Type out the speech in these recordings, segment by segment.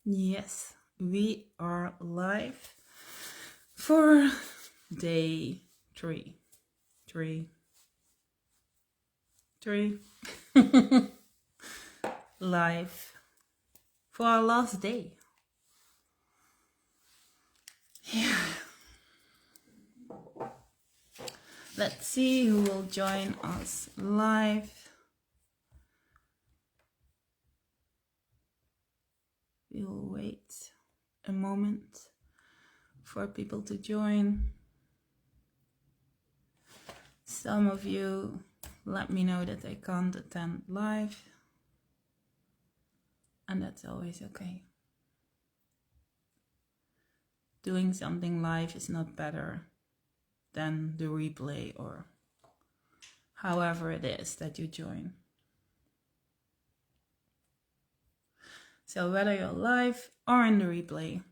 Yes, we are live for day three. Three. Live for our last day. Yeah. Let's see who will join us live. We will wait a moment for people to join. Some of you let me know that they can't attend live, and that's always okay. Doing something live is not better than the replay or however it is that you join. So whether you're live or in the replay,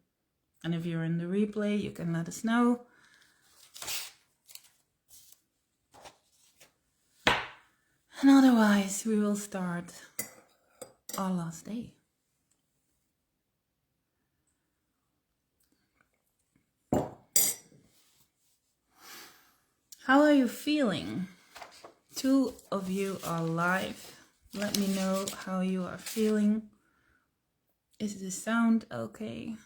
and if you're in the replay, you can let us know. And otherwise, we will start our last day. How are you feeling? 2 of you are live. Let me know how you are feeling. Is the sound okay?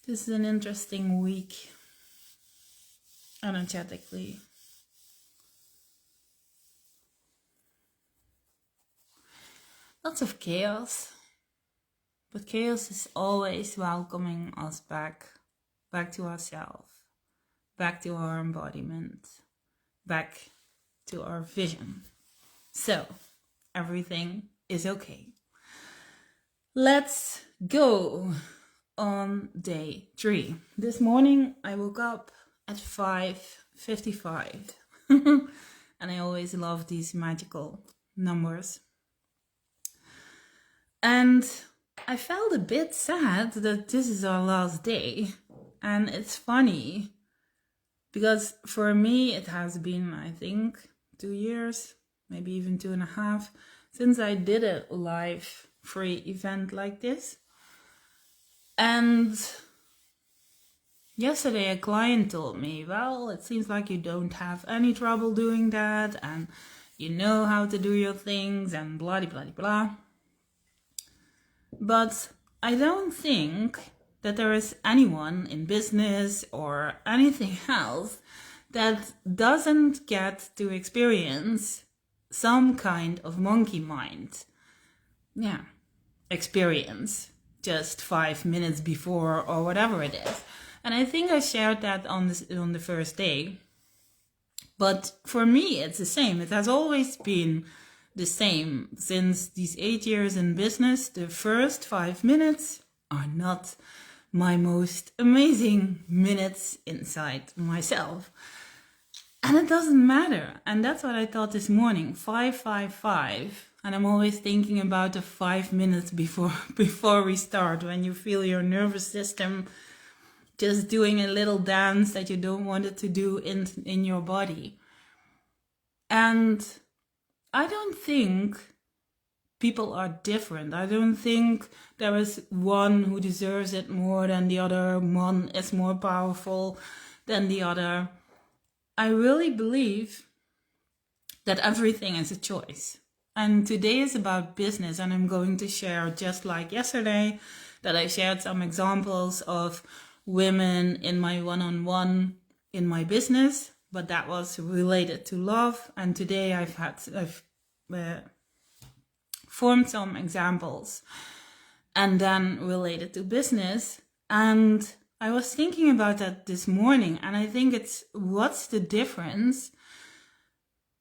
This is an interesting week, energetically. Lots of chaos, but chaos is always welcoming us back to ourselves, back to our embodiment, back to our vision. So, everything is okay. Let's go on day 3. This morning I woke up at 5:55 and I always love these magical numbers. And I felt a bit sad that this is our last day. And it's funny because for me it has been, I think, 2 years, maybe even 2.5, since I did a live free event like this. And yesterday a client told me, well, it seems like you don't have any trouble doing that and you know how to do your things and blah blah blah. But I don't think that there is anyone in business or anything else that doesn't get to experience some kind of monkey mind. Yeah, experience just 5 minutes before or whatever it is. And I think I shared that on the first day. But for me, it's the same. It has always been the same since these 8 years in business. The first 5 minutes are not my most amazing minutes inside myself. And it doesn't matter. And that's what I thought this morning, 555. And I'm always thinking about the 5 minutes before we start, when you feel your nervous system just doing a little dance that you don't want it to do in your body. And I don't think people are different. I don't think there is one who deserves it more than the other. One is more powerful than the other. I really believe that everything is a choice. And today is about business, and I'm going to share, just like yesterday, that I shared some examples of women in my one-on-one in my business, but that was related to love. And today I've formed some examples and then related to business. And I was thinking about that this morning, and I think it's, what's the difference?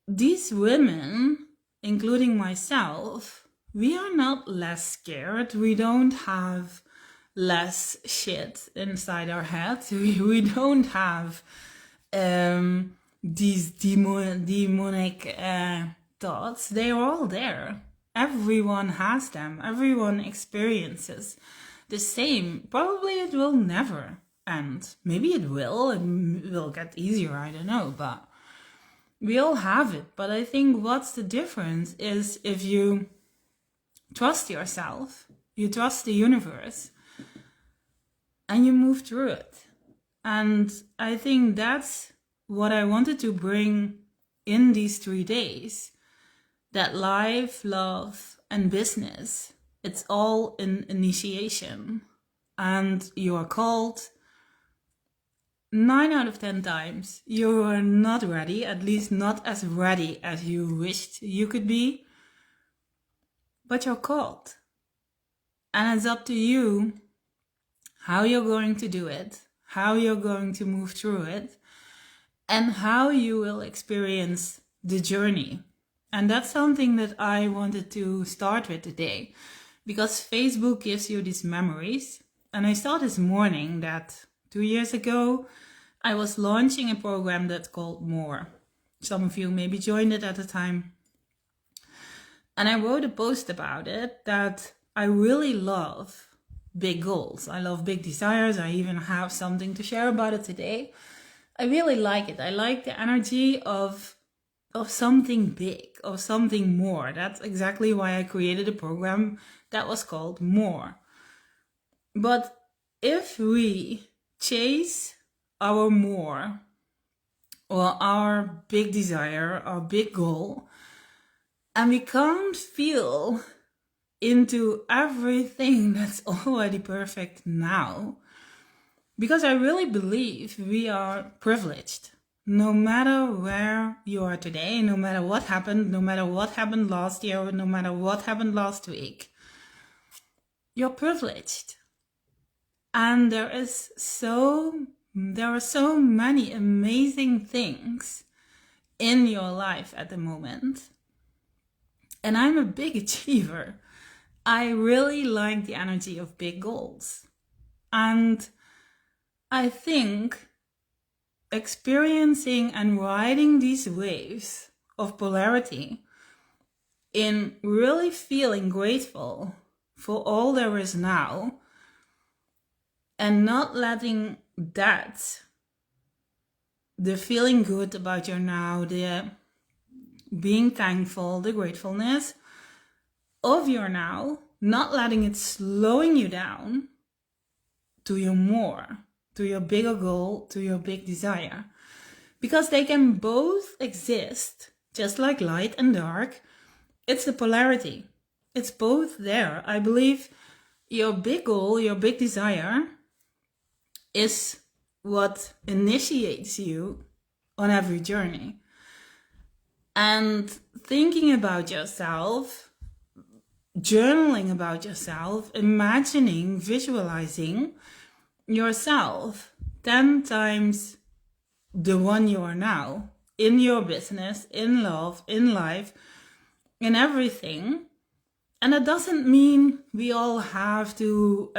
These women, including myself, we are not less scared. We don't have less shit inside our heads. We don't have these demonic thoughts. They are all there. Everyone has them. Everyone experiences the same. Probably it will never And maybe it will get easier, I don't know, but we all have it. But I think what's the difference is if you trust yourself, you trust the universe, and you move through it. And I think that's what I wanted to bring in these 3 days. That life, love, and business, it's all in initiation. And you are called 9 out of 10 times. You are not ready, at least not as ready as you wished you could be. But you're called. And it's up to you how you're going to do it, how you're going to move through it, and how you will experience the journey. And that's something that I wanted to start with today, because Facebook gives you these memories. And I saw this morning that 2 years ago, I was launching a program that's called More. Some of you maybe joined it at the time. And I wrote a post about it that I really love big goals. I love big desires. I even have something to share about it today. I really like it. I like the energy of something big, of something more. That's exactly why I created a program that was called More. But if we chase our more, or our big desire, our big goal, and we can't feel into everything that's already perfect now, because I really believe we are privileged. No matter where you are today, no matter what happened last year, no matter what happened last week, you're privileged. And there are so many amazing things in your life at the moment. And I'm a big achiever. I really like the energy of big goals. And I think experiencing and riding these waves of polarity in really feeling grateful for all there is now, and not letting that, the feeling good about your now, the being thankful, the gratefulness of your now, not letting it slowing you down to your more, to your bigger goal, to your big desire. Because they can both exist, just like light and dark. It's the polarity. It's both there. I believe your big goal, your big desire, is what initiates you on every journey. And thinking about yourself, journaling about yourself, imagining, visualizing yourself 10 times the one you are now, in your business, in love, in life, in everything. And that doesn't mean we all have to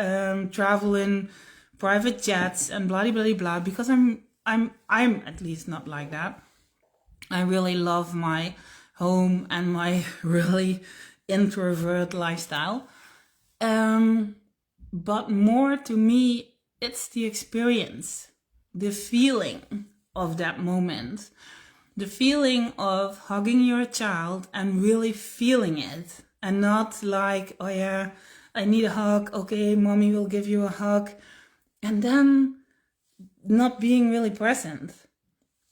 travel in private jets and blah blah blah, because I'm at least not like that. I really love my home and my really introvert lifestyle. But more to me, it's the experience, the feeling of that moment, the feeling of hugging your child and really feeling it, and not like, oh yeah, I need a hug, okay, mommy will give you a hug, and then not being really present,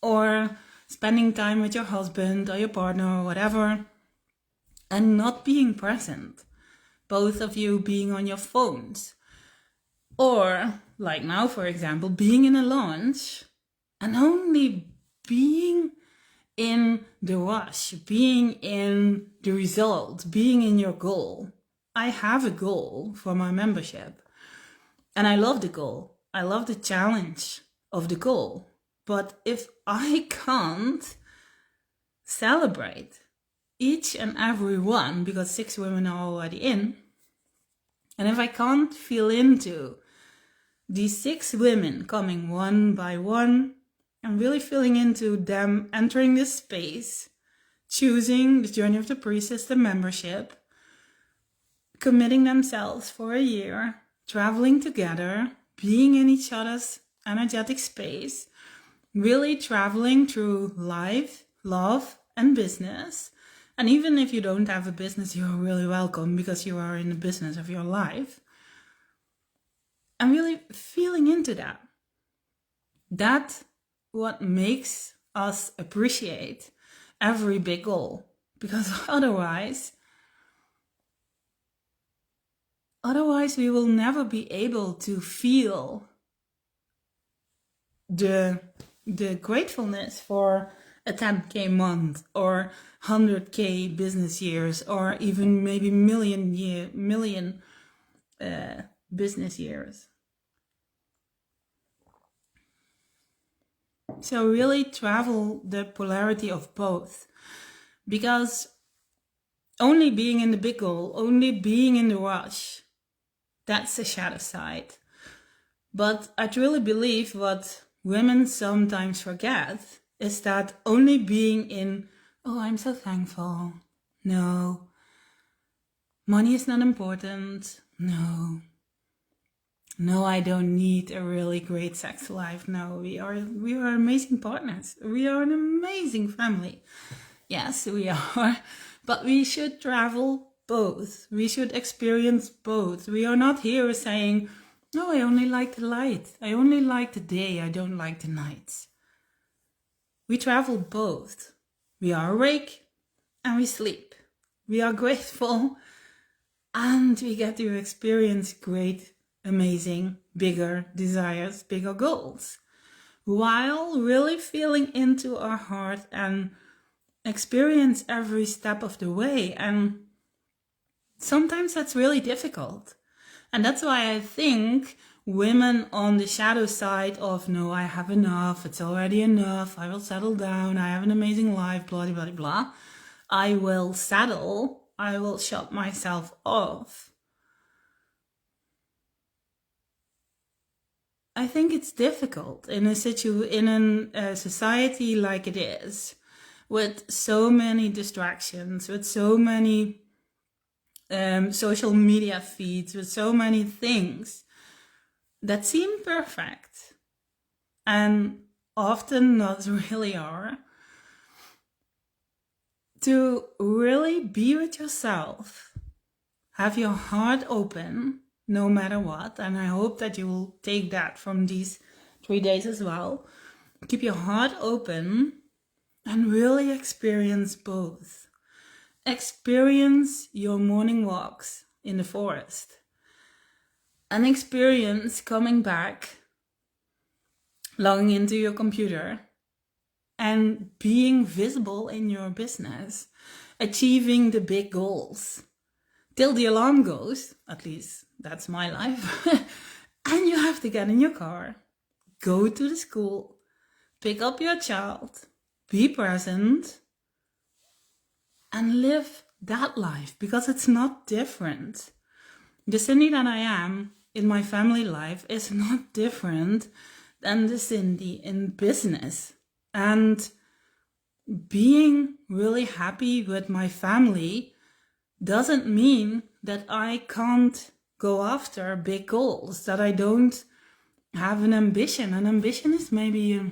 or spending time with your husband or your partner or whatever, and not being present, both of you being on your phones. Or, like now, for example, being in a launch and only being in the rush, being in the result, being in your goal. I have a goal for my membership, and I love the goal. I love the challenge of the goal. But if I can't celebrate each and every one, because 6 women are already in, and if I can't feel into these 6 women coming one by one, and really feeling into them entering this space, choosing the Journey of the Priestess, the membership, committing themselves for a year, traveling together, being in each other's energetic space, really traveling through life, love, and business. And even if you don't have a business, you're really welcome because you are in the business of your life. And really feeling into that. That's what makes us appreciate every big goal. Because otherwise we will never be able to feel the gratefulness for a 10K month or 100K business years or even maybe million business years. So really travel the polarity of both, because only being in the big goal, only being in the rush, that's the shadow side. But I truly believe what women sometimes forget is that only being in, oh, I'm so thankful. No. Money is not important. No. No, I don't need a really great sex life. No, we are amazing partners. We are an amazing family. Yes, we are. But we should travel both. We should experience both. We are not here saying, no, I only like the light. I only like the day. I don't like the nights. We travel both. We are awake and we sleep. We are grateful and we get to experience great, amazing, bigger desires, bigger goals, while really feeling into our heart and experience every step of the way. And sometimes that's really difficult. And that's why I think women on the shadow side of, no, I have enough, it's already enough, I will settle down, I have an amazing life, blah, blah, blah, blah. I will settle, I will shut myself off. I think it's difficult in a society like it is, with so many distractions, with so many social media feeds, with so many things that seem perfect and often not really are, to really be with yourself, have your heart open no matter what. And I hope that you will take that from these 3 days as well. Keep your heart open and really experience both. Experience your morning walks in the forest and experience coming back, logging into your computer and being visible in your business, achieving the big goals till the alarm goes. At least that's my life. And you have to get in your car, go to the school, pick up your child, be present, and live that life, because it's not different. The Cindy that I am in my family life is not different than the Cindy in business. And being really happy with my family doesn't mean that I can't go after big goals, that I don't have an ambition. And ambition is maybe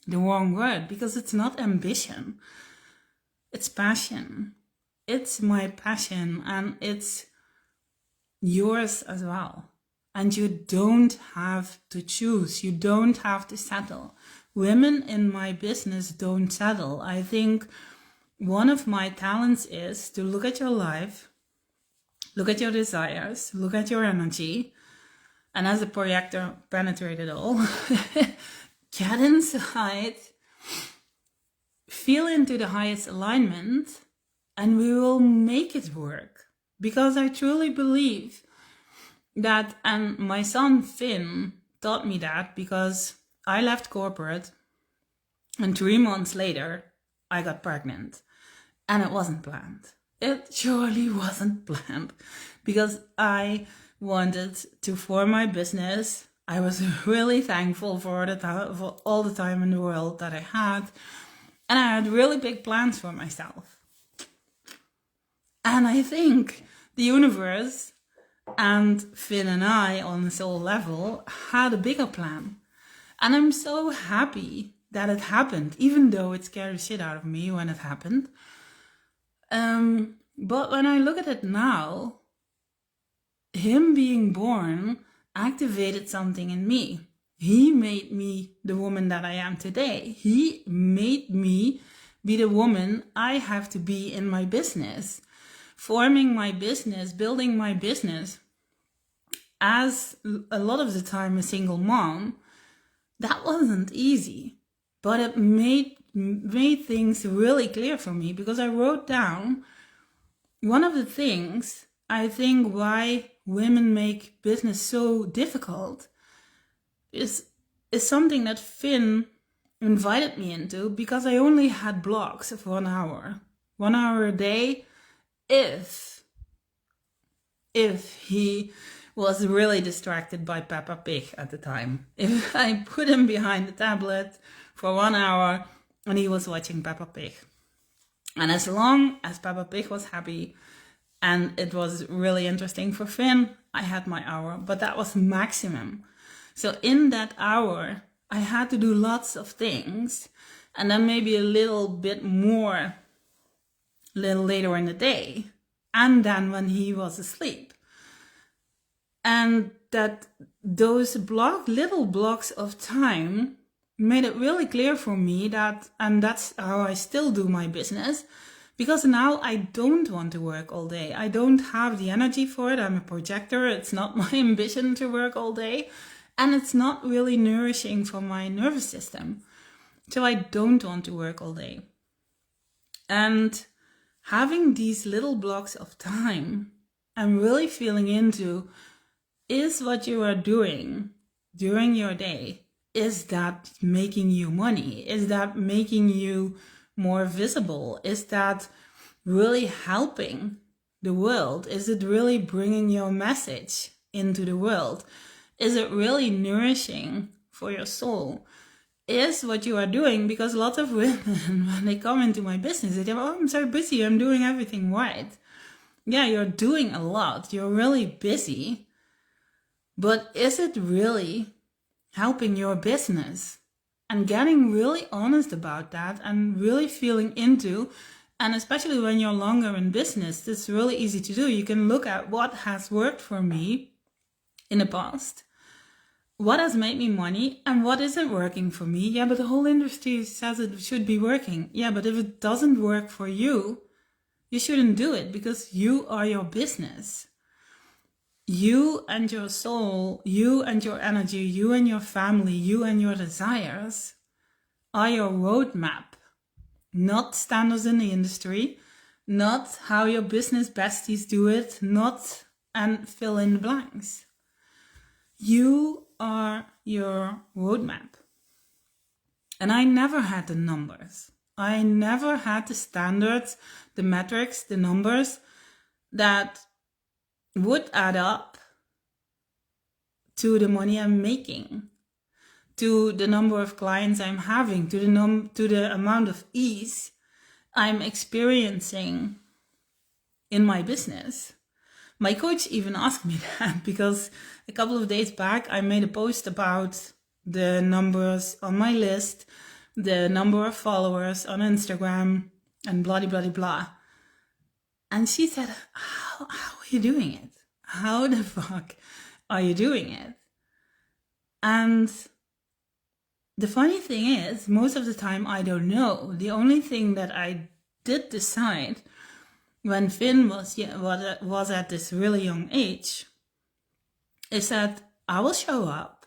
the wrong word, because it's not ambition. It's passion. It's my passion and it's yours as well. And you don't have to choose. You don't have to settle. Women in my business don't settle. I think one of my talents is to look at your life, look at your desires, look at your energy, and as a projector, penetrate it all. Get inside, feel into the highest alignment, and we will make it work. Because I truly believe that, and my son Finn taught me that, because I left corporate and 3 months later I got pregnant, and it wasn't planned. It surely wasn't planned, because I wanted to form my business. I was really thankful for all the time in the world that I had, and I had really big plans for myself. And I think the universe And Finn and I, on a soul level, had a bigger plan. And I'm so happy that it happened, even though it scared the shit out of me when it happened. But when I look at it now, him being born activated something in me. He made me the woman that I am today. He made me be the woman I have to be in my business, forming my business, building my business. As a lot of the time a single mom, that wasn't easy, but it made things really clear for me, because I wrote down one of the things I think why women make business so difficult is something that Finn invited me into, because I only had blocks of 1 hour. 1 hour a day, if he was really distracted by Peppa Pig at the time. If I put him behind the tablet for 1 hour and he was watching Peppa Pig. And as long as Peppa Pig was happy and it was really interesting for Finn, I had my hour, but that was maximum. So in that hour, I had to do lots of things, and then maybe a little bit more a little later in the day, and then when he was asleep. And that those little blocks of time made it really clear for me that, and that's how I still do my business, because now I don't want to work all day. I don't have the energy for it. I'm a projector. It's not my ambition to work all day. And it's not really nourishing for my nervous system. So I don't want to work all day. And having these little blocks of time, I'm really feeling into, is what you are doing during your day, is that making you money? Is that making you more visible? Is that really helping the world? Is it really bringing your message into the world? Is it really nourishing for your soul? Is what you are doing, because a lot of women, when they come into my business, they say, oh, I'm so busy, I'm doing everything right. Yeah, you're doing a lot, you're really busy, but is it really helping your business? And getting really honest about that and really feeling into, and especially when you're longer in business, it's really easy to do. You can look at what has worked for me in the past, what has made me money, and what isn't working for me. Yeah, but the whole industry says it should be working. Yeah, but if it doesn't work for you, you shouldn't do it, because you are your business. You and your soul, you and your energy, you and your family, you and your desires are your roadmap, not standards in the industry, not how your business besties do it, not and fill in the blanks. You are your roadmap. And I never had the numbers. I never had the standards, the metrics, the numbers that would add up to the money I'm making, to the number of clients I'm having, to the amount of ease I'm experiencing in my business. My coach even asked me that, because a couple of days back I made a post about the numbers on my list, the number of followers on Instagram, and blah, blah, blah, blah. And she said, how are you doing it? How the fuck are you doing it? And the funny thing is, most of the time I don't know. The only thing that I did decide when Finn was at this really young age is that I will show up.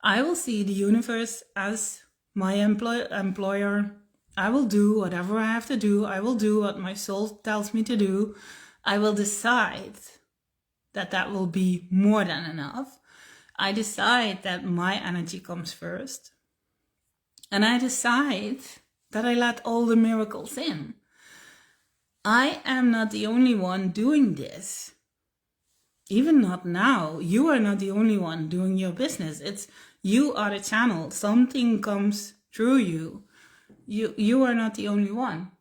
I will see the universe as my employer. I will do whatever I have to do. I will do what my soul tells me to do. I will decide that will be more than enough. I decide that my energy comes first. And I decide that I let all the miracles in. I am not the only one doing this. Even not now. You are not the only one doing your business. It's you are the channel. Something comes through you. You are not the only one.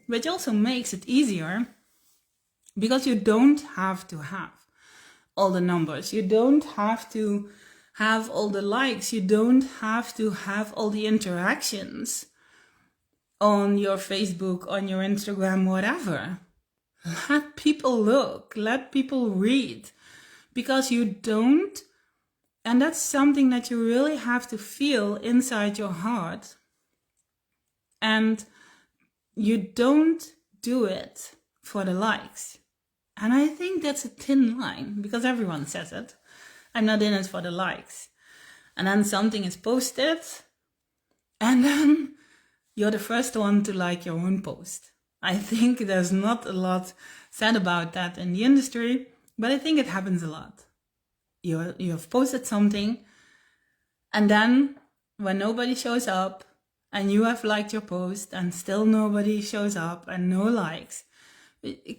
Which also makes it easier Because you don't have to have all the numbers. You don't have to have all the likes. You don't have to have all the interactions on your Facebook, on your Instagram, whatever. Let people look, let people read, because you don't, and that's something that you really have to feel inside your heart. And you don't do it for the likes. And I think that's a thin line, because everyone says it. I'm not in it for the likes. And then something is posted, and then you're the first one to like your own post. I think there's not a lot said about that in the industry, but I think it happens a lot. You've posted something, and then when nobody shows up, and you have liked your post, and still nobody shows up, and no likes,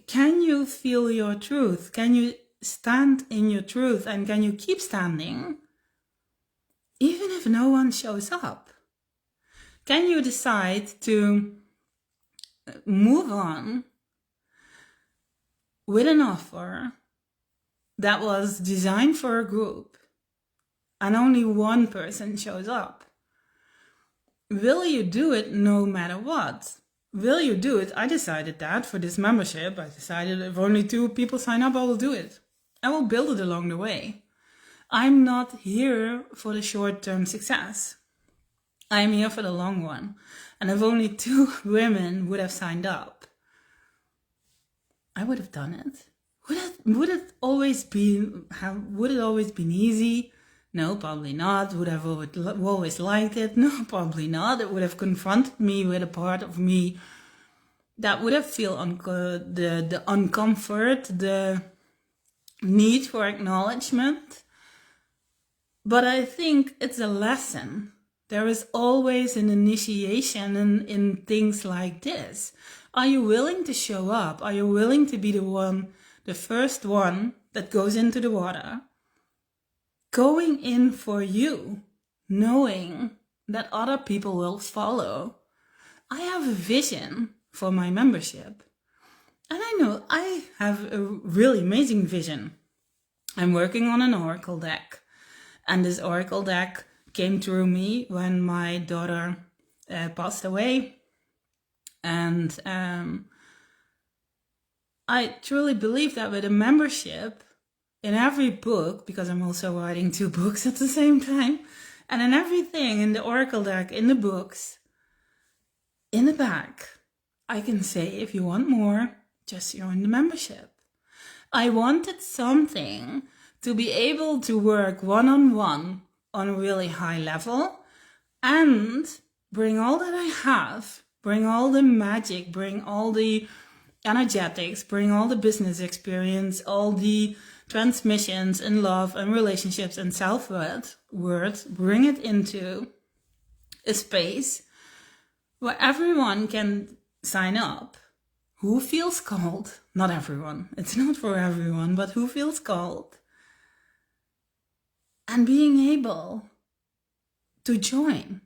can you feel your truth? Can you stand in your truth, and can you keep standing even if no one shows up? Can you decide to move on with an offer that was designed for a group and only one person shows up? Will you do it no matter what? Will you do it? I decided that for this membership. I decided if only 2 people sign up, I will do it. I will build it along the way. I'm not here for the short-term success. I'm here for the long one. And if only 2 women would have signed up, I would have done it. Would it always been easy? No, probably not. Would I have always liked it? No, probably not. It would have confronted me with a part of me that would have feel the uncomfort, the need for acknowledgement. But I think it's a lesson. There is always an initiation in things like this. Are you willing to show up? Are you willing to be the first one that goes into the water? Going in for you, knowing that other people will follow. I have a vision for my membership. And I know I have a really amazing vision. I'm working on an oracle deck. And this oracle deck came through me when my daughter passed away. And I truly believe that with a membership, in every book, because I'm also writing 2 books at the same time, and in everything, in the oracle deck, in the books, in the back, I can say, if you want more, just join the membership. I wanted something to be able to work one-on-one on a really high level and bring all that I have, bring all the magic, bring all the energetics, bring all the business experience, all the transmissions and love and relationships and self-worth, bring it into a space where everyone can sign up. Who feels called? Not everyone. It's not for everyone, but who feels called? And being able to join.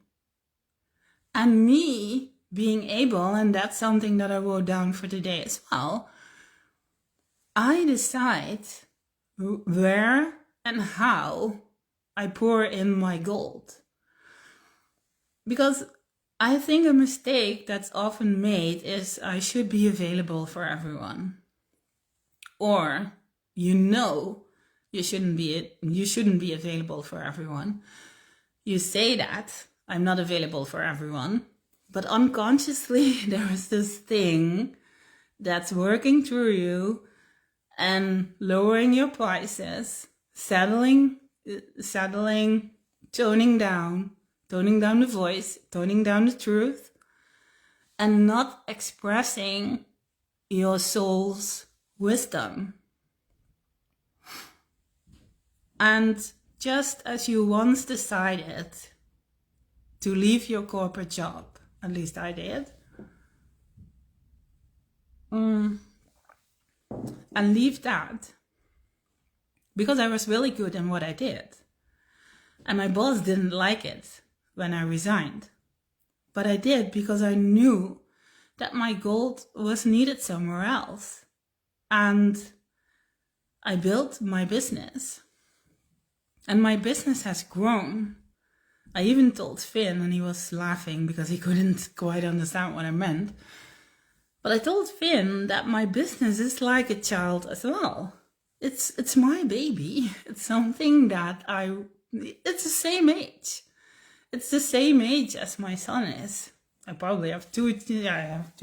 And me being able, and that's something that I wrote down for today as well, I decide where and how I pour in my gold. Because I think a mistake that's often made is I should be available for everyone. Or you shouldn't be available for everyone. You say that I'm not available for everyone, but unconsciously there is this thing that's working through you and lowering your prices, settling, toning down the voice, toning down the truth, and not expressing your soul's wisdom. And just as you once decided to leave your corporate job, at least I did, and leave that because I was really good in what I did. And my boss didn't like it when I resigned. But I did because I knew that my gold was needed somewhere else. and I built my business. And my business has grown. I even told Finn, and he was laughing because he couldn't quite understand what I meant. But I told Finn that my business is like a child as well. It's my baby. It's something that it's the same age. It's the same age as my son is. I have two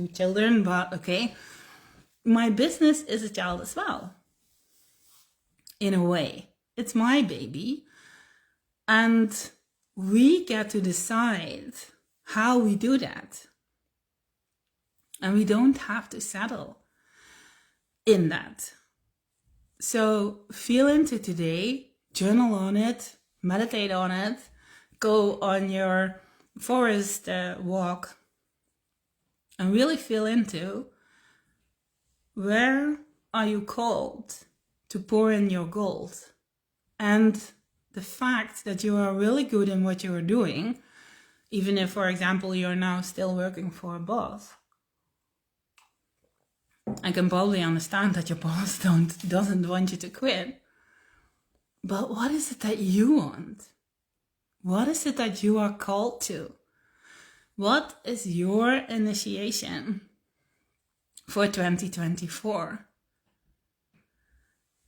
children, but okay. My business is a child as well. In a way. It's my baby. And we get to decide how we do that. And we don't have to settle in that. So feel into today, journal on it, meditate on it, go on your forest walk, and really feel into where are you called to pour in your gold. And the fact that you are really good in what you are doing, even if, for example, you're now still working for a boss. I can probably understand that your boss doesn't want you to quit. But what is it that you want? What is it that you are called to? What is your initiation for 2024?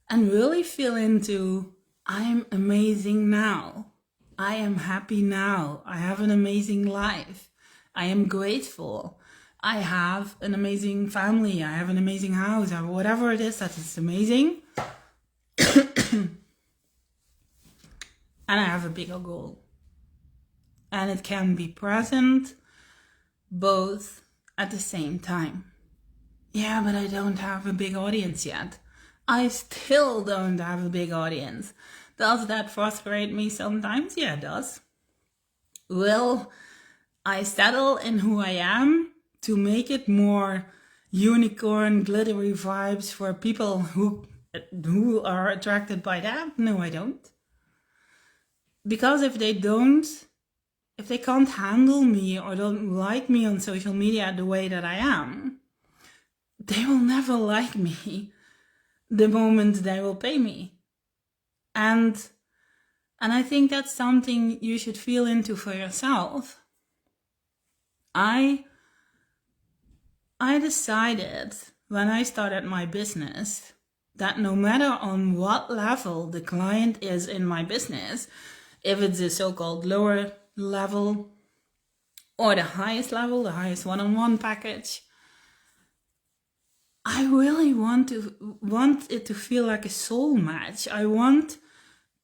And really feel into, I am amazing now. I am happy now. I have an amazing life. I am grateful. I have an amazing family. I have an amazing house, or whatever it is that is amazing. And I have a bigger goal. And it can be present both at the same time. Yeah, but I don't have a big audience yet. I still don't have a big audience. Does that frustrate me sometimes? Yeah, it does. Will I settle in who I am to make it more unicorn, glittery vibes for people who are attracted by that? No, I don't. Because if they can't handle me or don't like me on social media the way that I am, they will never like me the moment they will pay me. And I think that's something you should feel into for yourself. I decided when I started my business that no matter on what level the client is in my business, if it's a so-called lower level or the highest level, the highest one-on-one package, I really want it to feel like a soul match. I want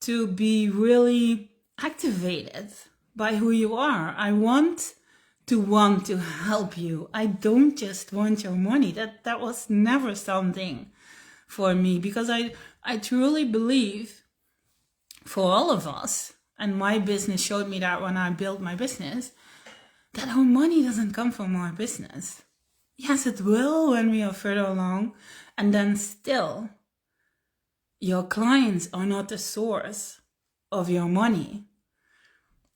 to be really activated by who you are. I want to help you. I don't just want your money. That was never something for me, because I truly believe for all of us, and my business showed me that when I built my business, that our money doesn't come from our business. Yes, it will when we are further along, and then still, your clients are not the source of your money.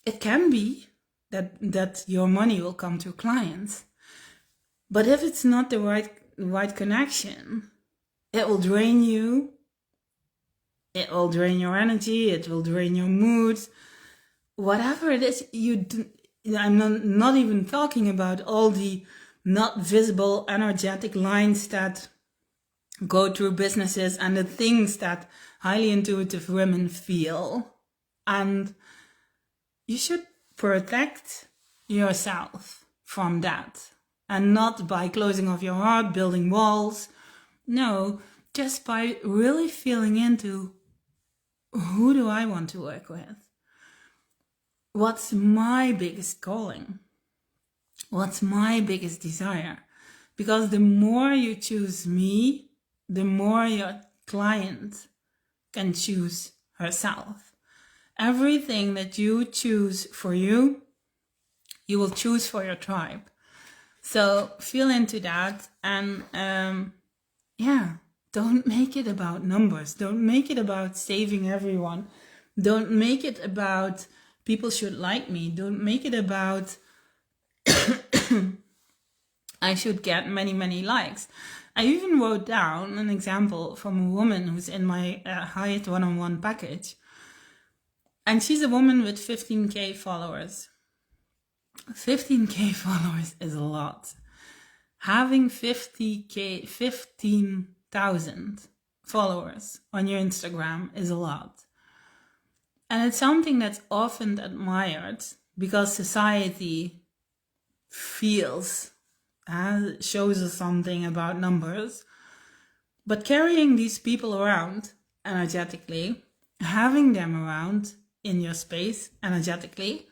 It can be that your money will come to clients, but if it's not the right connection, it will drain you. It will drain your energy. It will drain your mood. Whatever it is you do, I'm not even talking about all the not visible energetic lines that go through businesses and the things that highly intuitive women feel. And you should protect yourself from that. And not by closing off your heart, building walls. No, just by really feeling into, who do I want to work with? What's my biggest calling? What's my biggest desire? Because the more you choose me, the more your client can choose herself. Everything that you choose for you, you will choose for your tribe. So feel into that, and don't make it about numbers. Don't make it about saving everyone. Don't make it about people should like me. Don't make it about I should get many, many likes. I even wrote down an example from a woman who's in my Hyatt one-on-one package. And she's a woman with 15K followers. 15K followers is a lot. Having 15,000 followers on your Instagram is a lot. And it's something that's often admired because society feels, shows us something about numbers. But carrying these people around energetically, having them around in your space energetically,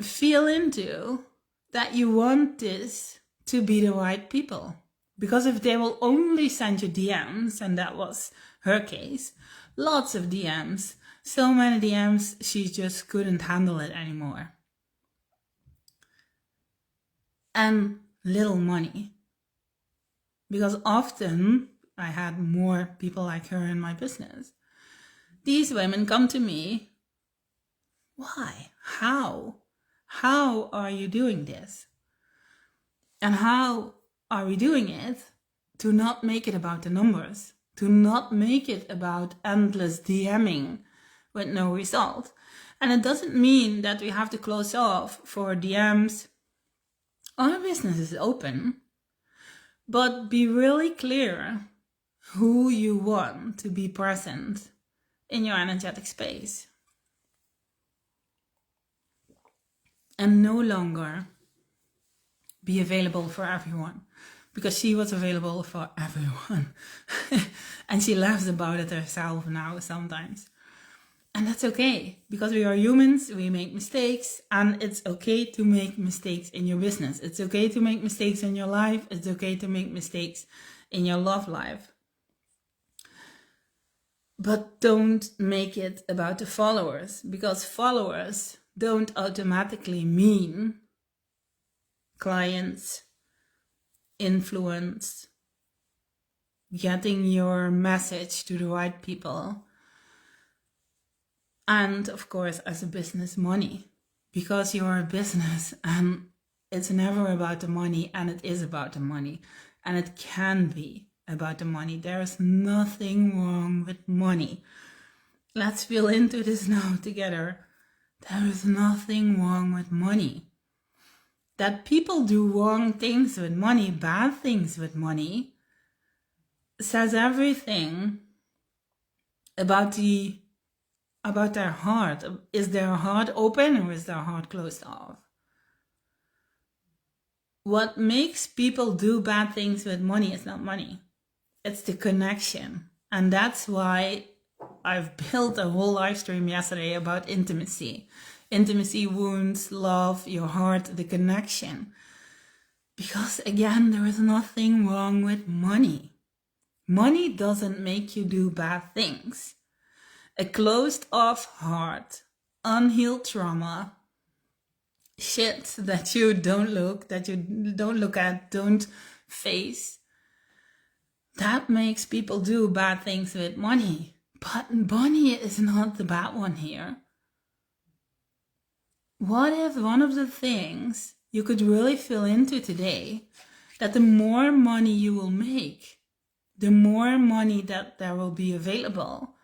feel into that you want this to be the right people. Because if they will only send you DMs, and that was her case, lots of DMs, so many DMs, she just couldn't handle it anymore. And little money. Because often I had more people like her in my business. These women come to me. Why? How? How are you doing this? And how are we doing it to not make it about the numbers? To not make it about endless DMing with no result? And it doesn't mean that we have to close off for DMs. Our business is open. But be really clear who you want to be present in your energetic space. And no longer be available for everyone. Because she was available for everyone. And she laughs about it herself now sometimes. And that's okay. Because we are humans, we make mistakes. And it's okay to make mistakes in your business. It's okay to make mistakes in your life. It's okay to make mistakes in your love life. But don't make it about the followers. Because followers don't automatically mean clients, influence, getting your message to the right people. And of course, as a business, money. Because you're a business and it's never about the money, and it is about the money. And it can be about the money. There is nothing wrong with money. Let's feel into this now together. There is nothing wrong with money. That people do wrong things with money, bad things with money, says everything about their heart. Is their heart open or is their heart closed off? What makes people do bad things with money is not money. It's the connection. And that's why I've built a whole live stream yesterday about intimacy. Intimacy, wounds, love, your heart, the connection. Because again, there is nothing wrong with money. Money doesn't make you do bad things. A closed off heart, unhealed trauma, shit that you don't look at, don't face, that makes people do bad things with money. But money is not the bad one here. What if one of the things you could really feel into today, that the more money you will make, the more money that there will be available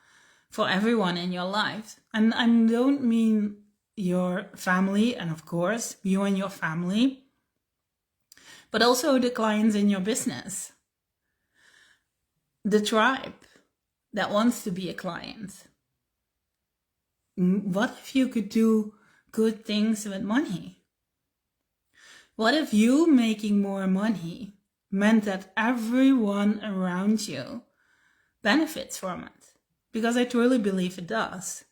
for everyone in your life. And I don't mean your family, and of course, you and your family, but also the clients in your business. The tribe that wants to be a client. What if you could do good things with money? What if you making more money meant that everyone around you benefits from it? Because I truly believe it does.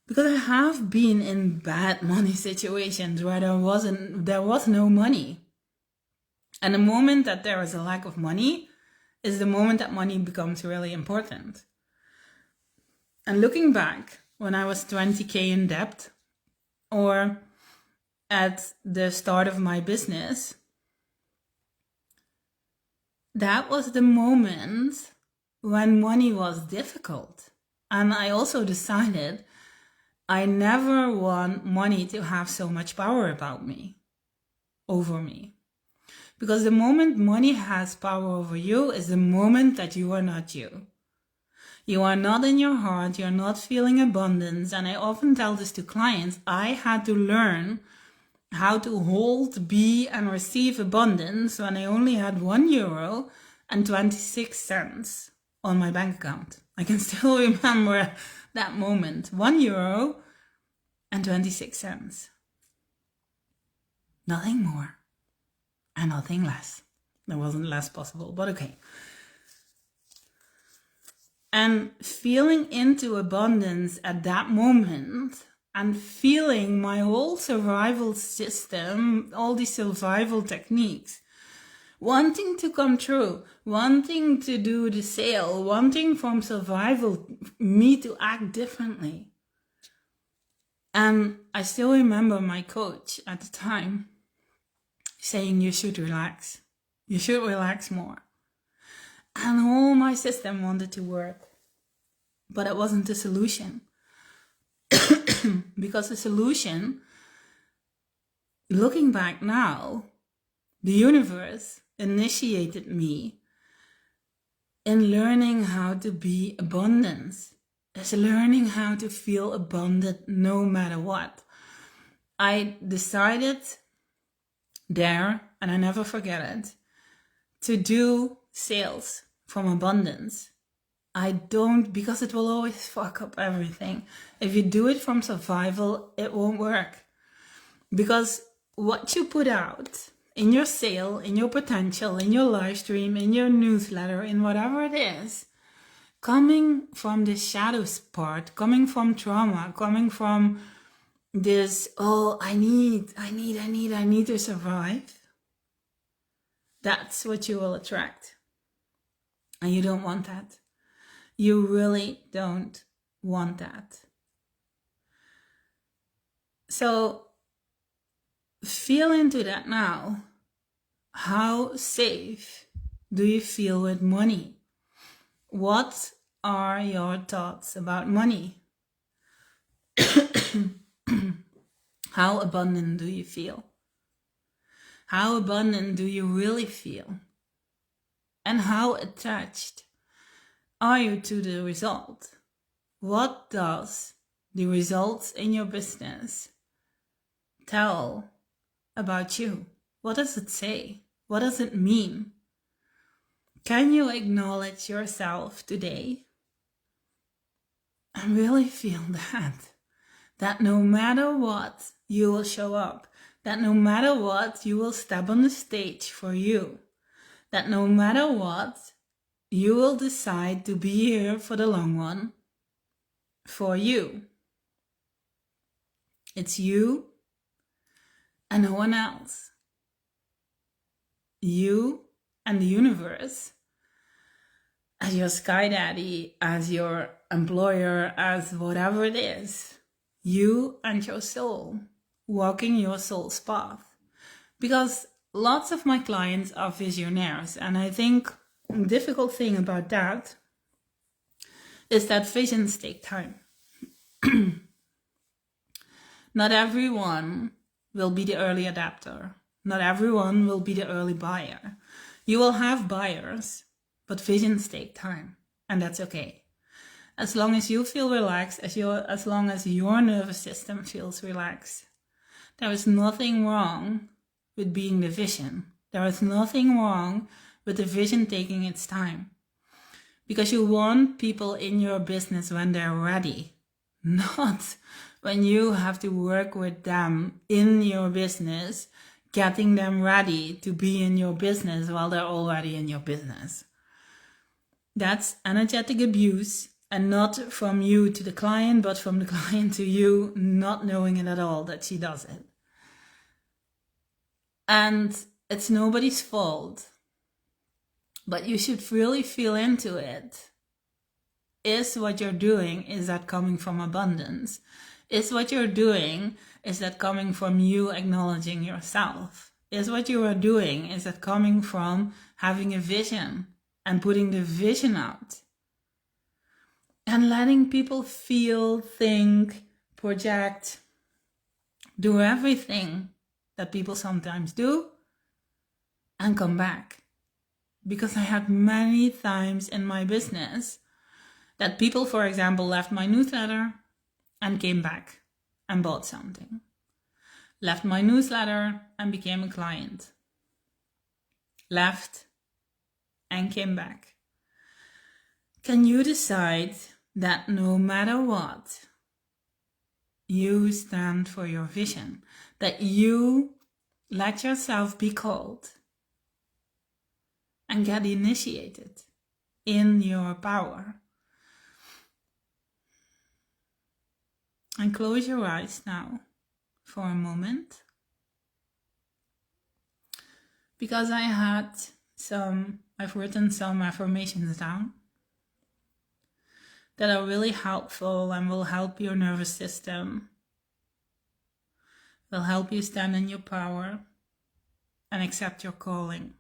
Because I have been in bad money situations where there was no money. And the moment that there is a lack of money is the moment that money becomes really important. And looking back, when I was 20K in debt, or at the start of my business, that was the moment when money was difficult. And I also decided I never want money to have so much power over me. Because the moment money has power over you is the moment that you are not you. You are not in your heart, you're not feeling abundance. And I often tell this to clients, I had to learn how to hold, be, and receive abundance when I only had €1 and 26 cents on my bank account. I can still remember that moment. €1 and 26 cents. Nothing more and nothing less. There wasn't less possible, but okay. And feeling into abundance at that moment and feeling my whole survival system, all these survival techniques, wanting to come true, wanting to do the sale, wanting from survival me to act differently. And I still remember my coach at the time saying, you should relax. You should relax more. And all my system wanted to work. But it wasn't the solution. Because the solution, looking back now, the universe initiated me in learning how to be abundance. It's learning how to feel abundant no matter what. I decided there, and I never forget it, to do sales from abundance. I don't, because it will always fuck up everything. If you do it from survival, it won't work. Because what you put out in your sale, in your potential, in your live stream, in your newsletter, in whatever it is, coming from the shadows part, coming from trauma, coming from this, oh, I need to survive. That's what you will attract. And you don't want that. You really don't want that. So feel into that now. How safe do you feel with money? What are your thoughts about money? How abundant do you feel? How abundant do you really feel? And how attached are you to the result? What does the results in your business tell about you? What does it say? What does it mean? Can you acknowledge yourself today and really feel that no matter what, you will show up, that no matter what, you will step on the stage for you, that no matter what, you will decide to be here for the long run, for you. It's you and no one else. You and the universe, as your sky daddy, as your employer, as whatever it is. You and your soul, walking your soul's path. Because lots of my clients are visionaires, and I think the difficult thing about that is that visions take time. Not everyone will be the early adapter. Not everyone will be the early buyer. You will have buyers, but visions take time, and that's okay. As long as you feel relaxed, as long as your nervous system feels relaxed. There is nothing wrong with being the vision. There is nothing wrong with the vision taking its time. Because you want people in your business when they're ready, not when you have to work with them in your business, getting them ready to be in your business while they're already in your business. That's energetic abuse, and not from you to the client, but from the client to you, not knowing it at all that she does it. And it's nobody's fault, but you should really feel into it. Is what you're doing, is that coming from abundance? Is what you're doing, is that coming from you acknowledging yourself? Is what you are doing, is that coming from having a vision and putting the vision out? And letting people feel, think, project, do everything that people sometimes do, and come back. Because I had many times in my business that people, for example, left my newsletter and came back and bought something. Left my newsletter and became a client. Left and came back. Can you decide that no matter what, you stand for your vision, that you let yourself be called and get initiated in your power? And close your eyes now for a moment, because I've written some affirmations down that are really helpful and will help your nervous system, will help you stand in your power and accept your calling.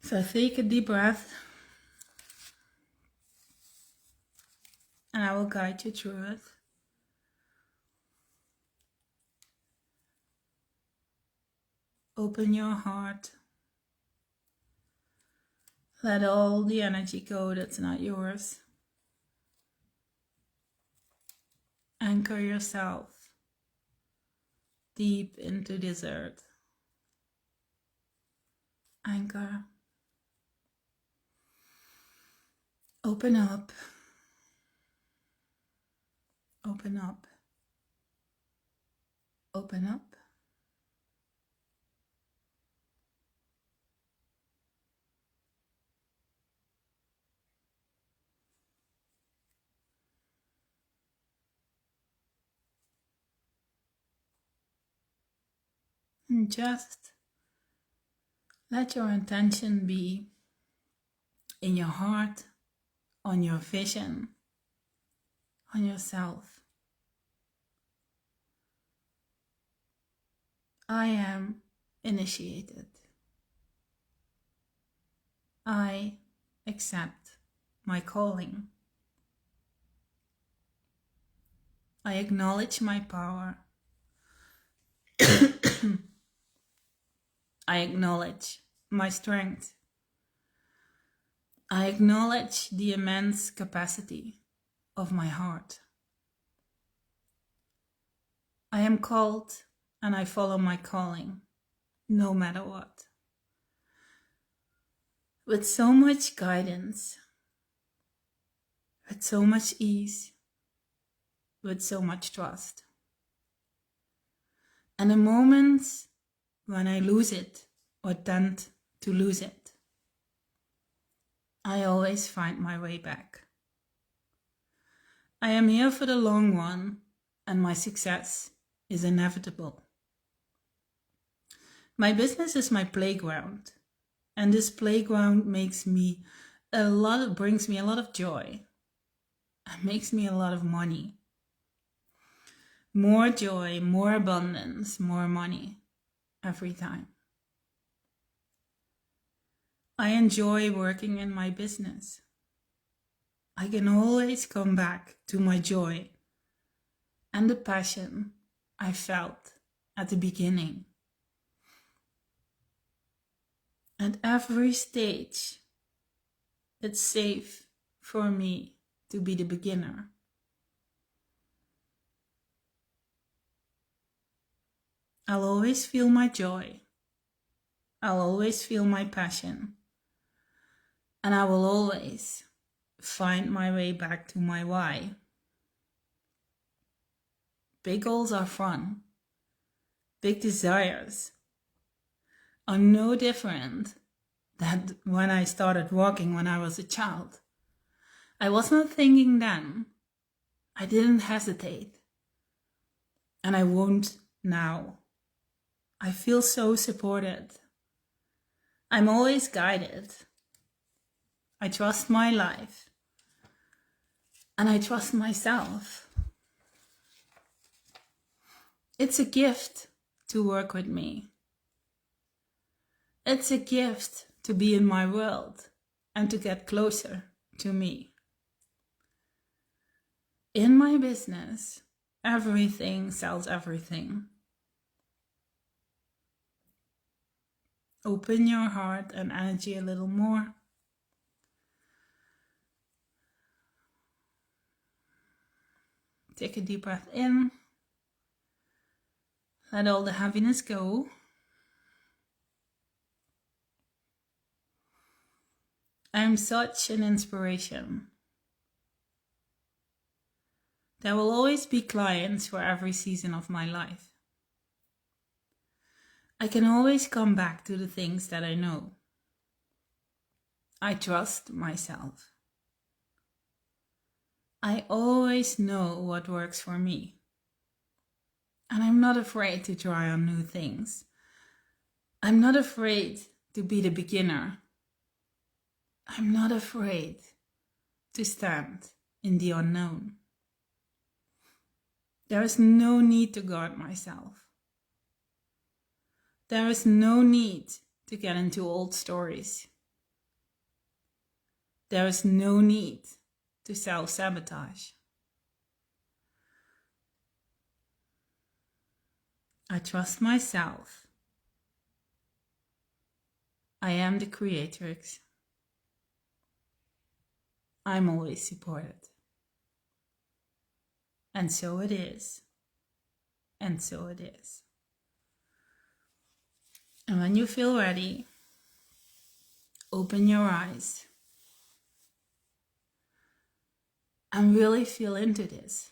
So take a deep breath, and I will guide you through it. Open your heart. Let all the energy go that's not yours. Anchor yourself deep into this earth. Anchor. Open up. Open up. Open up. And just let your intention be in your heart, on your vision, on yourself. I am initiated. I accept my calling. I acknowledge my power. I acknowledge my strength. I acknowledge the immense capacity of my heart. I am called and I follow my calling, no matter what. With so much guidance, with so much ease, with so much trust. And the moments when I lose it or tend to lose it, I always find my way back. I am here for the long run, and my success is inevitable. My business is my playground, and this playground brings me a lot of joy, and makes me a lot of money. More joy, more abundance, more money every time. I enjoy working in my business. I can always come back to my joy and the passion I felt at the beginning. At every stage, it's safe for me to be the beginner. I'll always feel my joy. I'll always feel my passion. And I will always find my way back to my why. Big goals are fun. Big desires are no different than when I started walking when I was a child. I was not thinking then. I didn't hesitate. And I won't now. I feel so supported. I'm always guided. I trust my life. And I trust myself. It's a gift to work with me. It's a gift to be in my world and to get closer to me. In my business, everything sells everything. Open your heart and energy a little more. Take a deep breath in. Let all the heaviness go. I'm such an inspiration. There will always be clients for every season of my life. I can always come back to the things that I know. I trust myself. I always know what works for me. And I'm not afraid to try on new things. I'm not afraid to be the beginner. I'm not afraid to stand in the unknown. There is no need to guard myself. There is no need to get into old stories. There is no need to self-sabotage. I trust myself. I am the creatrix. I'm always supported. And so it is. And so it is. And when you feel ready, open your eyes and really feel into this.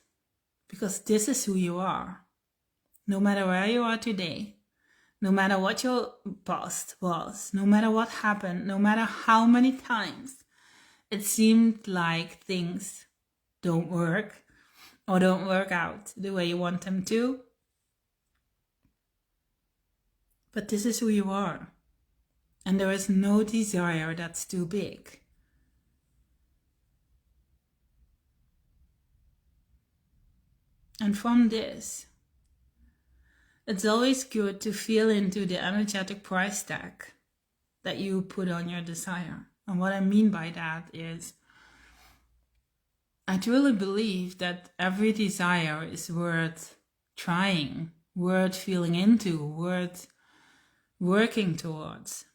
Because this is who you are. No matter where you are today, no matter what your past was, no matter what happened, no matter how many times it seemed like things don't work or don't work out the way you want them to. But this is who you are. And there is no desire that's too big. And from this, it's always good to feel into the energetic price tag that you put on your desire. And what I mean by that is, I truly believe that every desire is worth trying, worth feeling into, worth working towards.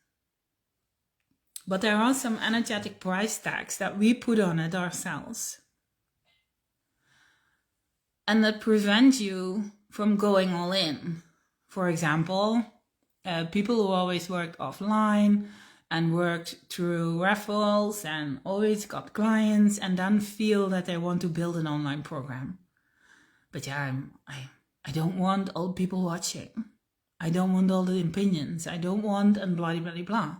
But there are some energetic price tags that we put on it ourselves. And that prevent you from going all in. For example, people who always worked offline and worked through raffles and always got clients and then feel that they want to build an online program. But yeah, I don't want all people watching. I don't want all the opinions. I don't want and blah, blah, blah, blah.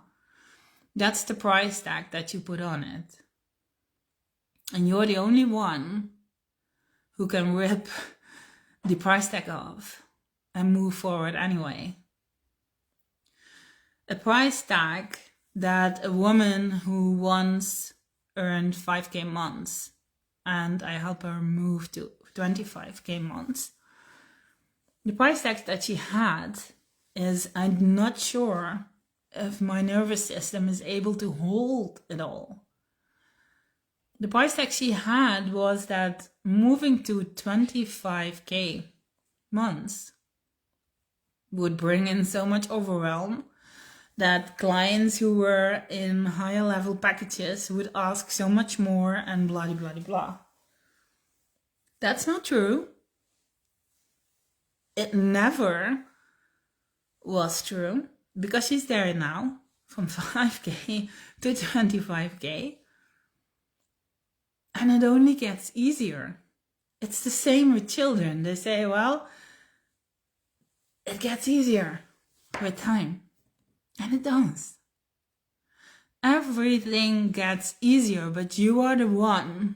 That's the price tag that you put on it. And you're the only one who can rip the price tag off and move forward anyway. A price tag that a woman who once earned 5k months, and I help her move to 25k months. The price tag that she had is, I'm not sure if my nervous system is able to hold it all. The price tag she had was that moving to 25k months would bring in so much overwhelm that clients who were in higher level packages would ask so much more and blah, blah, blah, blah. That's not true. It never was true because she's there now from 5k to 25k. And it only gets easier. It's the same with children. They say, well, it gets easier with time. And it does. Everything gets easier, but you are the one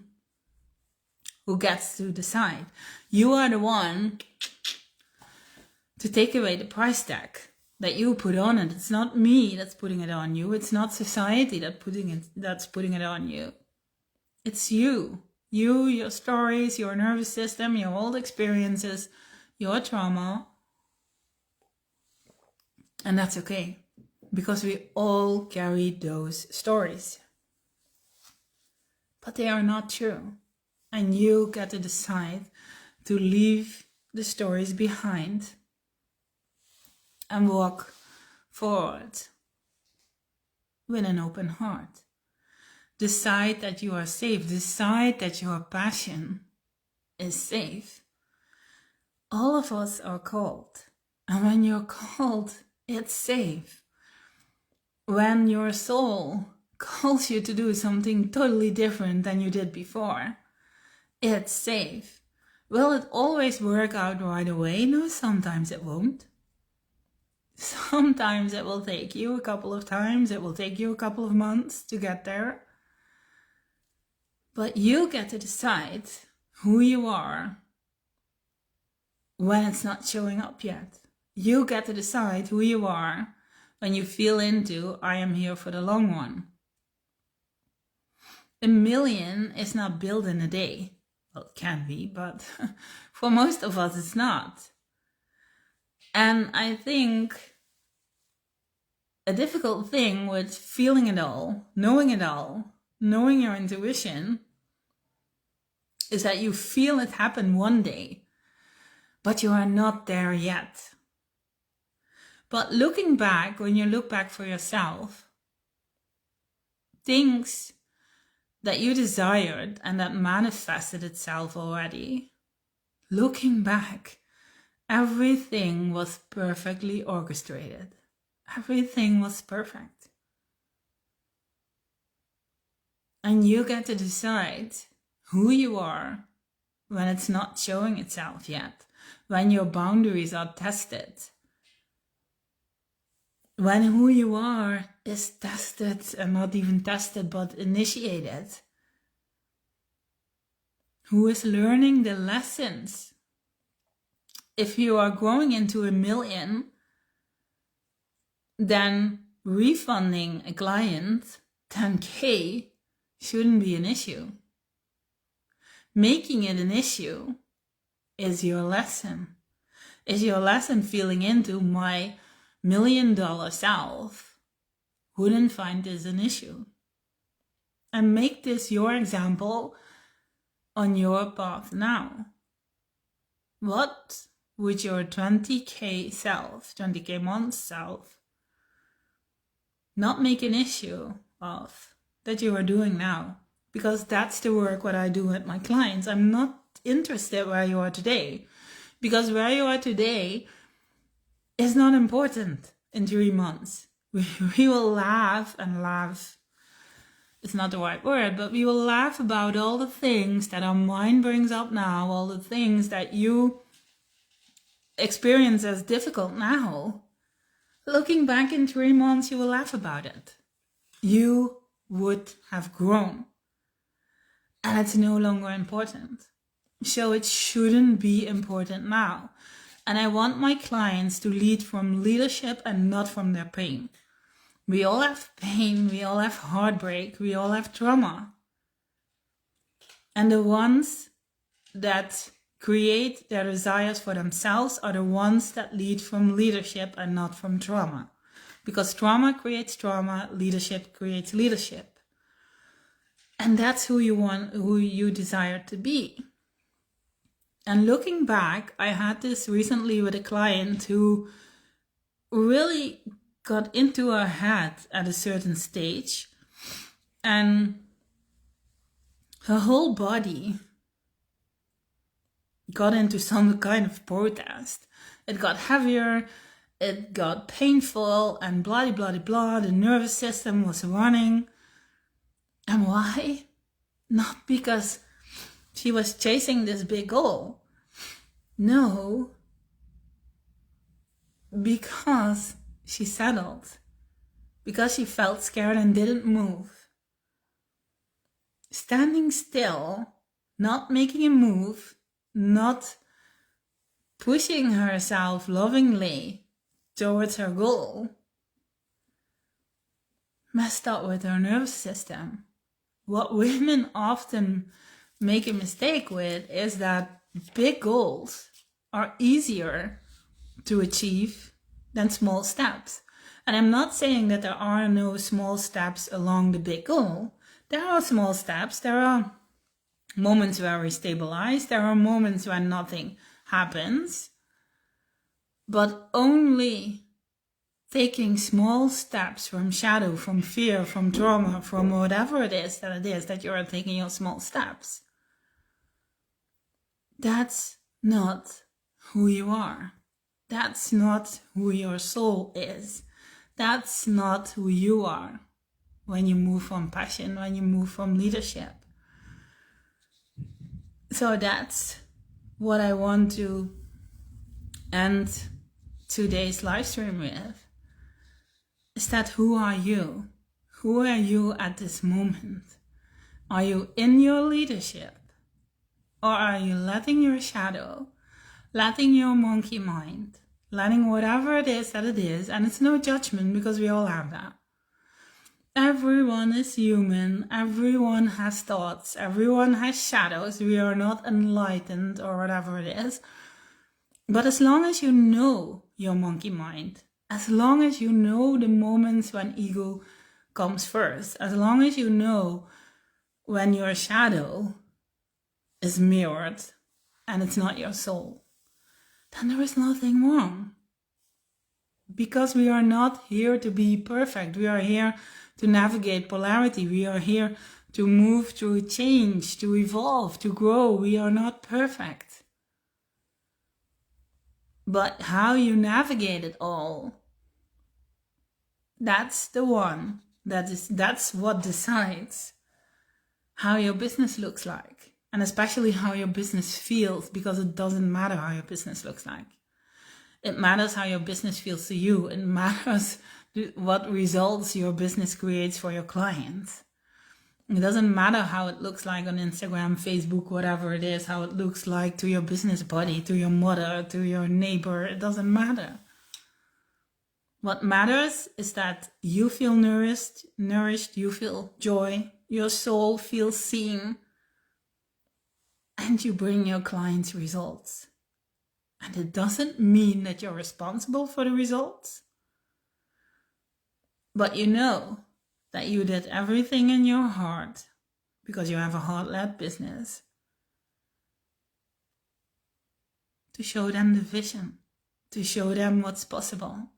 who gets to decide. You are the one to take away the price tag that you put on it. It's not me that's putting it on you. It's not society that's putting it on you. It's you. You, your stories, your nervous system, your old experiences, your trauma. And that's okay. Because we all carry those stories. But they are not true. And you get to decide to leave the stories behind and walk forward with an open heart. Decide that you are safe. Decide that your passion is safe. All of us are called. And when you're called, it's safe. When your soul calls you to do something totally different than you did before, it's safe. Will it always work out right away? No, sometimes it won't. Sometimes it will take you a couple of times. It will take you a couple of months to get there. But you get to decide who you are when it's not showing up yet. You get to decide who you are when you feel into, I am here for the long run. 1 million is not built in a day. Well, it can be, but for most of us, it's not. And I think a difficult thing with feeling it all, knowing your intuition, is that you feel it happen one day, but you are not there yet. But looking back, when you look back for yourself, things that you desired and that manifested itself already, looking back, everything was perfectly orchestrated. Everything was perfect. And you get to decide who you are when it's not showing itself yet, when your boundaries are tested, when who you are is tested, and not even tested, but initiated. Who is learning the lessons. If you are growing into 1 million, then refunding a client 10K shouldn't be an issue. Making it an issue is your lesson. Is your lesson feeling into my $1 million self wouldn't find this an issue. And make this your example on your path now. What would your 20K self, 20K month self, not make an issue of that you are doing now? Because that's the work what I do with my clients. I'm not interested where you are today, because where you are today is not important in 3 months. We will laugh and laugh. It's not the right word, but we will laugh about all the things that our mind brings up now, all the things that you experience as difficult now. Looking back in 3 months, you will laugh about it. You would have grown. And it's no longer important. So it shouldn't be important now. And I want my clients to lead from leadership and not from their pain. We all have pain, we all have heartbreak, we all have trauma. And the ones that create their desires for themselves are the ones that lead from leadership and not from trauma. Because trauma creates trauma, leadership creates leadership. And that's who you desire to be. And looking back, I had this recently with a client who really got into her head at a certain stage, and her whole body got into some kind of protest. It got heavier, it got painful, and blah, blah, blah. The nervous system was running. And why? Not because she was chasing this big goal. No, because she settled. Because she felt scared and didn't move. Standing still, not making a move, not pushing herself lovingly towards her goal, messed up with her nervous system. What women often make a mistake with is that big goals are easier to achieve than small steps. And I'm not saying that there are no small steps along the big goal. There are small steps. There are moments where we stabilize. There are moments when nothing happens. But only taking small steps from shadow, from fear, from trauma, from whatever it is that you are taking your small steps. That's not who you are. That's not who your soul is. That's not who you are when you move from passion, when you move from leadership. So that's what I want to end today's live stream with. Is that who are you? Who are you at this moment? Are you in your leadership? Or are you letting your shadow, letting your monkey mind, letting whatever it is that it is, and it's no judgment because we all have that. Everyone is human, everyone has thoughts, everyone has shadows, we are not enlightened or whatever it is. But as long as you know your monkey mind, as long as you know the moments when ego comes first, as long as you know when your shadow is mirrored and it's not your soul, then there is nothing wrong. Because we are not here to be perfect. We are here to navigate polarity. We are here to move through change, to evolve, to grow. We are not perfect. But how you navigate it all, that's the one. That's what decides how your business looks like. And especially how your business feels, because it doesn't matter how your business looks like. It matters how your business feels to you. It matters what results your business creates for your clients. It doesn't matter how it looks like on Instagram, Facebook, whatever it is, how it looks like to your business buddy, to your mother, to your neighbor. It doesn't matter. What matters is that you feel nourished, you feel joy, your soul feels seen, and you bring your clients results. And it doesn't mean that you're responsible for the results, but you know that you did everything in your heart, because you have a heart-led business, to show them the vision, to show them what's possible,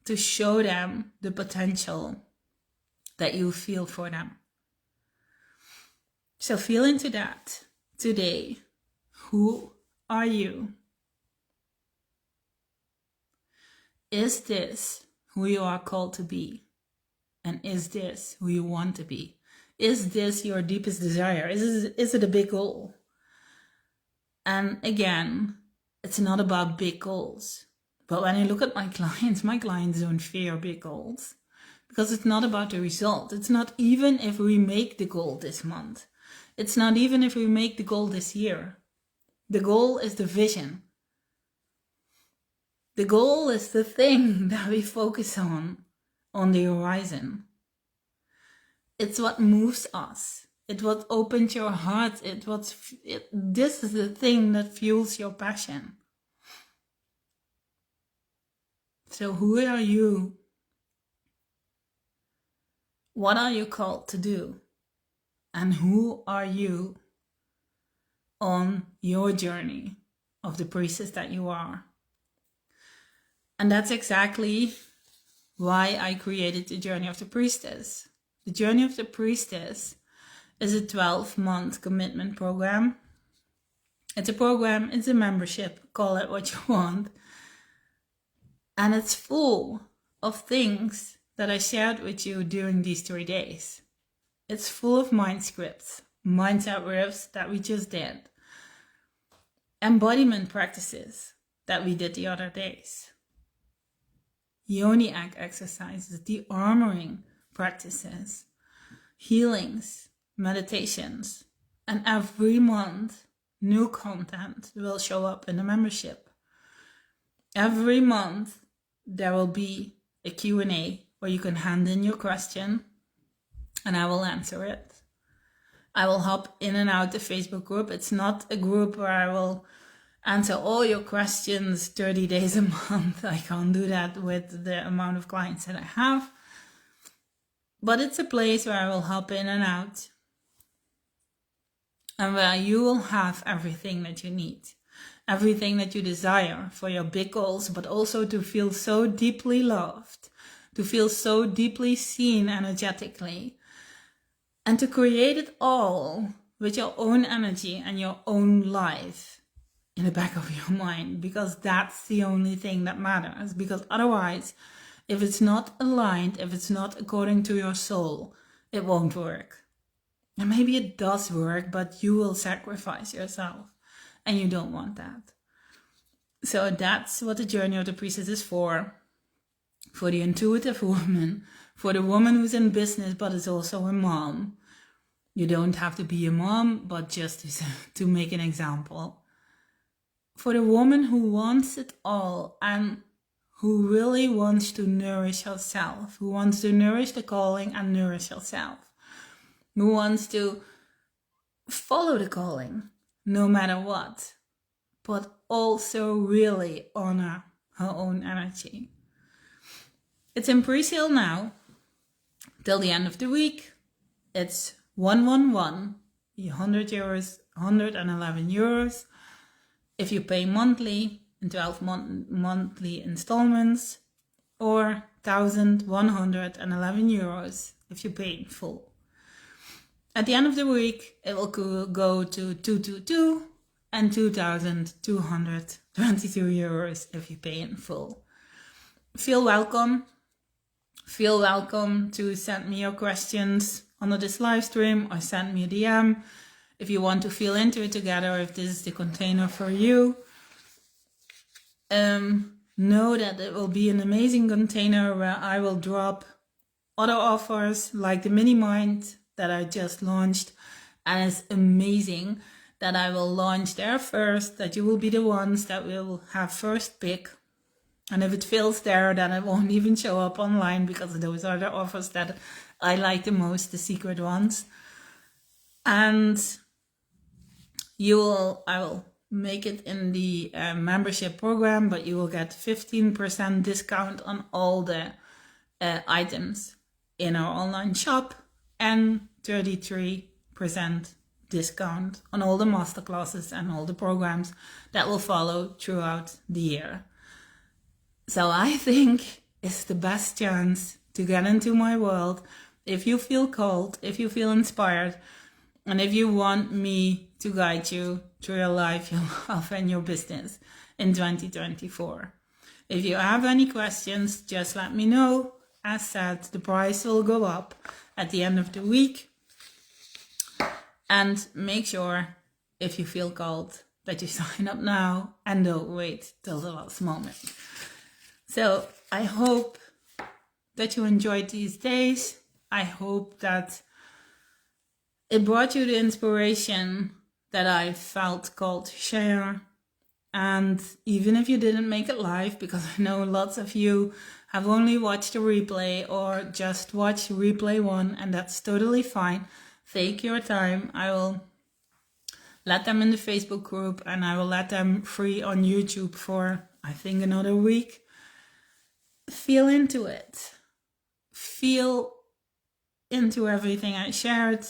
to show them the potential that you feel for them. So feel into that today. Who are you? Is this who you are called to be? And is this who you want to be? Is this your deepest desire? Is it a big goal? And again, it's not about big goals. But when I look at my clients don't fear big goals. Because it's not about the result. It's not even if we make the goal this month. It's not even if we make the goal this year. The goal is the vision. The goal is the thing that we focus on the horizon. It's what moves us. It's what opens your heart. This is the thing that fuels your passion. So who are you? What are you called to do? And who are you on your journey of the priestess that you are? And that's exactly why I created the Journey of the Priestess. The Journey of the Priestess is a 12-month commitment program. It's a program, it's a membership, call it what you want. And it's full of things that I shared with you during these 3 days. It's full of mind scripts, mindset riffs that we just did. Embodiment practices that we did the other days. Yoni egg exercises, the armoring practices, healings, meditations, and every month new content will show up in the membership. Every month there will be a Q&A where you can hand in your question and I will answer it. I will hop in and out the Facebook group. It's not a group where I will answer all your questions 30 days a month. I can't do that with the amount of clients that I have. But it's a place where I will hop in and out. and where you will have everything that you need, everything that you desire for your big goals, but also to feel so deeply loved, to feel so deeply seen energetically, and to create it all with your own energy and your own life in the back of your mind, because that's the only thing that matters. Because otherwise, if it's not aligned, if it's not according to your soul, it won't work. And maybe it does work, but you will sacrifice yourself, and you don't want that. So that's what the journey of the priestess is for the intuitive woman, for the woman who's in business but is also a mom. You don't have to be a mom, but just to make an example. For the woman who wants it all and who really wants to nourish herself, who wants to nourish the calling and nourish herself, who wants to follow the calling no matter what, but also really honor her own energy. It's in pre-sale now till the end of the week. It's 111, 100 euros, 111 euros. If you pay monthly in 12 monthly installments, or 1,111 euros if you pay in full. At the end of the week, it will go to 222 and 2,222 euros if you pay in full. Feel welcome. Feel welcome to send me your questions under this live stream or send me a DM if you want to feel into it together, if this is the container for you. Know that it will be an amazing container where I will drop other offers like the mini mind that I just launched, and it's amazing that I will launch there first, that you will be the ones that will have first pick. And if it fails there, then it won't even show up online, because those are the offers that I like the most, the secret ones. And I will make it in the membership program, but you will get 15% discount on all the items in our online shop, and 33% discount on all the masterclasses and all the programs that will follow throughout the year. So I think it's the best chance to get into my world if you feel called, if you feel inspired, and if you want me to guide you through your life, your love, and your business in 2024. If you have any questions, just let me know. As said, the price will go up at the end of the week. And make sure, if you feel called, that you sign up now and don't wait till the last moment. So I hope that you enjoyed these days. I hope that it brought you the inspiration that I felt called to share. And even if you didn't make it live, because I know lots of you have only watched a replay or just watched replay 1, and that's totally fine. Take your time. I will let them in the Facebook group, and I will let them free on YouTube for, I think, another week. Feel into it. Feel into everything I shared.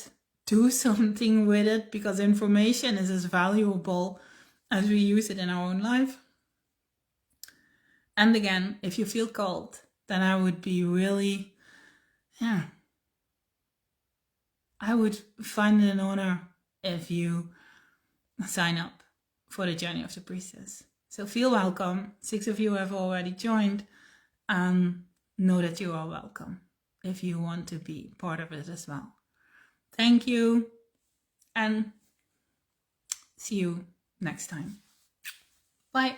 Do something with it, because information is as valuable as we use it in our own life. And again, if you feel called, then I would be really, I would find it an honor if you sign up for the Journey of the Priestess. So feel welcome. 6 of you have already joined, and know that you are welcome if you want to be part of it as well. Thank you, and see you next time. Bye.